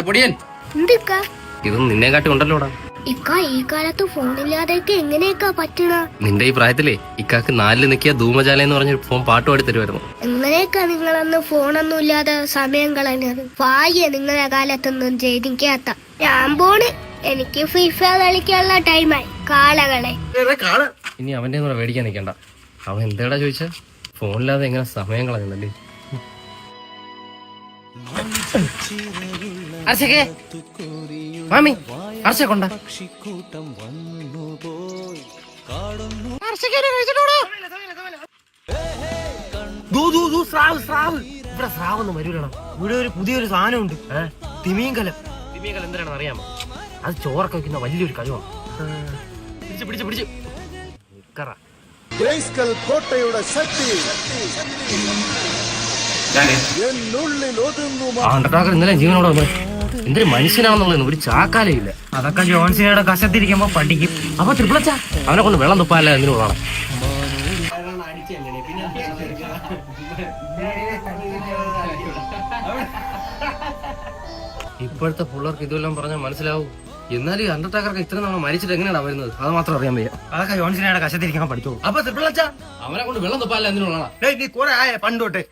പൊടിയൻ എന്തിക്കാ ഇതൊന്നും നിന്നെ കാട്ടി ഉണ്ടല്ലോടാ. ഇക്ക ഈ കാലത്ത് ഫോണില്ലാതെയൊക്കെ എങ്ങനെയൊക്കെ പറ്റണ? നിന്റെ ഈ പ്രായത്തിലേ ഇക്കാക്ക് 4 നിക്കിയ ധൂമജാല എന്ന് പറഞ്ഞ ഫോൺ പാട്ട് പാടി തരുമായിരുന്നു. എങ്ങനെയൊക്കെ നിങ്ങളന്ന് ഫോണൊന്നും ഇല്ലാതെ സമയം കളഞ്ഞത്? ഭാഗ്യ നിങ്ങളെ കാലത്തൊന്നും ചെയ്തിക്കാത്ത. ഞാൻ പോണ്, എനിക്ക് ഫ്രീ ഫയർ കളിക്കാനുള്ള ടൈമായി. കാളകളെ ഇനി അവന്റെ കൂടെ മേടിക്കാൻ നിൽക്കണ്ട. അവൻ എന്താടാ ചോദിച്ചാ ഫോണില്ലാതെ എങ്ങനെ സമയം കളഞ്ഞല്ലേ. മാമി അർച്ച കൊണ്ട ഇവിടെ സ്രാവൊന്നും വരൂലടാ. ഇവിടെ ഒരു പുതിയൊരു സാധനമുണ്ട്, തിമിംഗലം. തിമിംഗലം എന്തിനാണെന്ന് അറിയാമോ? അത് ചോറൊക്കെ വെക്കുന്ന വലിയൊരു കഴിവാണ്. പിടിച്ച് പിടിച്ച് കോട്ടയുടെ ശക്തി ഇന്നലെ ജീവനോട് വന്നു. എന്തൊരു മനുഷ്യനാണെന്നുള്ളതെന്ന് ഒരു ചാക്കാലയില്ല. അതൊക്കെ ജോൺസിനോട് കശത്തിരിക്കുമ്പോ പഠിക്കും. അപ്പൊ ട്രിപ്പിളച്ച അവനെ കൊണ്ട് വെള്ളം തുപ്പാല്ല എന്തിനുള്ളതാണ്. ഇപ്പോഴത്തെ പിള്ളേർക്ക് ഇതെല്ലാം പറഞ്ഞാൽ മനസ്സിലാവും. എന്നാലും ഈ അണ്ടർടേക്കർക്ക് ഇത്ര നാളെ മരിച്ചിട്ട് എങ്ങനെയാണ് വരുന്നത് അത് മാത്രം അറിയാൻ വയ്യ. അതൊക്കെ ജോൺസിനോട് കശത്തിരിക്കുമ്പോ പഠിച്ചോളൂ. അപ്പൊ ട്രിപ്പിളച്ച അവനെ കൊണ്ട് വെള്ളം തുപ്പാല്ല എന്തിനുള്ളതാണ്. നീ കുറെ ആയ പണ്ടോട്ടെ